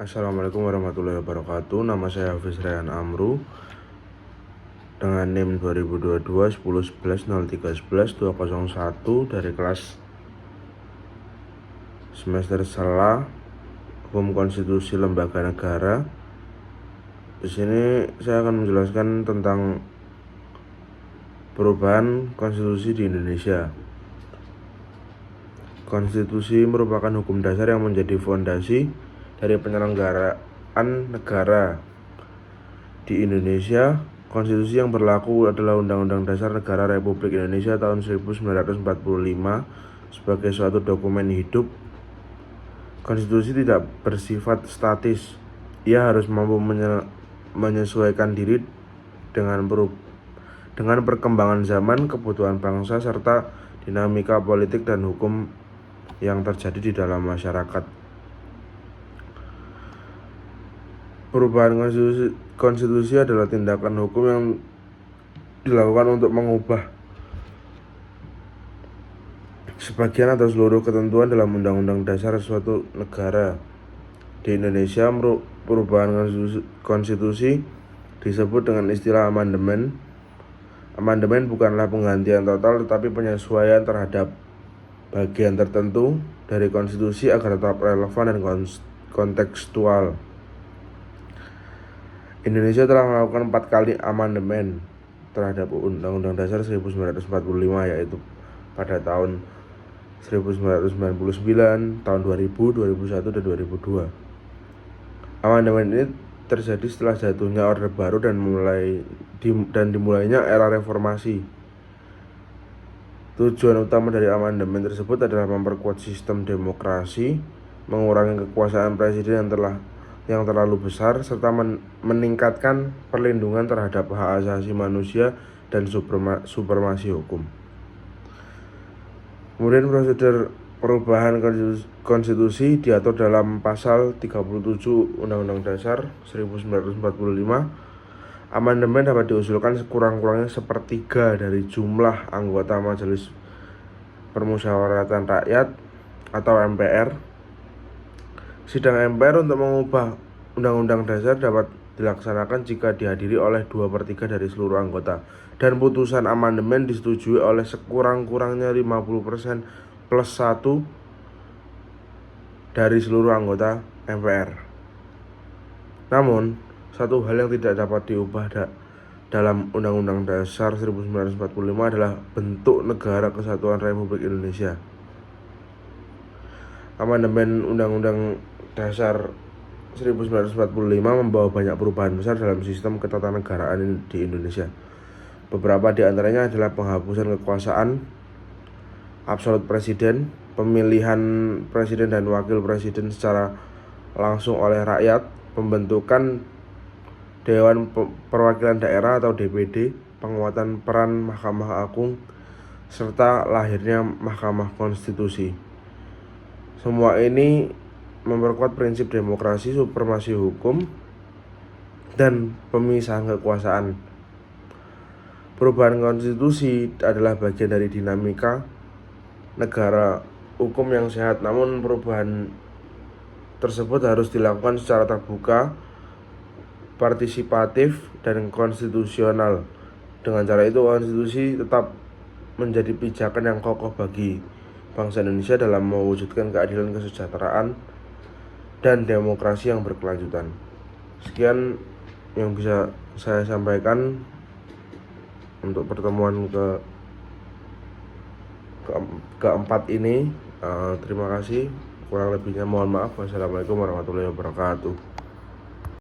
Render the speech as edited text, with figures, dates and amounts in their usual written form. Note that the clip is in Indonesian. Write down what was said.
Assalamualaikum warahmatullahi wabarakatuh. Nama saya Hafiz Rayhan Amru dengan NIM 2022 10 11 03 11 201 dari kelas semester Sela Hukum Konstitusi Lembaga Negara. Di sini saya akan menjelaskan tentang perubahan konstitusi di Indonesia. Konstitusi merupakan hukum dasar yang menjadi fondasi dari penyelenggaraan negara. Di Indonesia, konstitusi yang berlaku adalah Undang-Undang Dasar Negara Republik Indonesia tahun 1945 sebagai suatu dokumen hidup. Konstitusi tidak bersifat statis. Ia harus mampu menyesuaikan diri dengan perkembangan zaman, kebutuhan bangsa, serta dinamika politik dan hukum yang terjadi di dalam masyarakat. Perubahan konstitusi adalah tindakan hukum yang dilakukan untuk mengubah sebagian atau seluruh ketentuan dalam undang-undang dasar suatu negara. Di Indonesia, perubahan konstitusi disebut dengan istilah amandemen. Amandemen bukanlah penggantian total, tetapi penyesuaian terhadap bagian tertentu dari konstitusi agar tetap relevan dan kontekstual. Indonesia telah melakukan 4 kali amandemen terhadap Undang-Undang Dasar 1945, yaitu pada tahun 1999, tahun 2000, 2001, dan 2002. Amandemen ini terjadi setelah jatuhnya Orde Baru dan dimulainya era reformasi. Tujuan utama dari amandemen tersebut adalah memperkuat sistem demokrasi, mengurangi kekuasaan presiden yang terlalu besar, serta meningkatkan perlindungan terhadap hak asasi manusia dan supremasi hukum. Kemudian prosedur perubahan konstitusi diatur dalam pasal 37 Undang-Undang Dasar 1945. Amandemen dapat diusulkan sekurang-kurangnya sepertiga dari jumlah anggota Majelis Permusyawaratan Rakyat atau MPR. Sidang MPR untuk mengubah Undang-Undang Dasar dapat dilaksanakan jika dihadiri oleh 2/3 dari seluruh anggota, dan putusan amandemen disetujui oleh sekurang-kurangnya 50% plus 1 dari seluruh anggota MPR. Namun, satu hal yang tidak dapat diubah dalam Undang-Undang Dasar 1945 adalah bentuk Negara Kesatuan Republik Indonesia. Amandemen Undang-Undang Dasar 1945 membawa banyak perubahan besar dalam sistem ketatanegaraan di Indonesia. Beberapa di antaranya adalah penghapusan kekuasaan absolut presiden, pemilihan presiden dan wakil presiden secara langsung oleh rakyat, pembentukan Dewan Perwakilan Daerah atau DPD, penguatan peran Mahkamah Agung, serta lahirnya Mahkamah Konstitusi. Semua ini memperkuat prinsip demokrasi, supremasi hukum, dan pemisahan kekuasaan. Perubahan konstitusi adalah bagian dari dinamika negara hukum yang sehat, namun perubahan tersebut harus dilakukan secara terbuka, partisipatif, dan konstitusional. Dengan cara itu, konstitusi tetap menjadi pijakan yang kokoh bagi bangsa Indonesia dalam mewujudkan keadilan, kesejahteraan, dan demokrasi yang berkelanjutan. Sekian yang bisa saya sampaikan untuk pertemuan keempat ini. Terima kasih. Kurang lebihnya mohon maaf. Wassalamualaikum warahmatullahi wabarakatuh.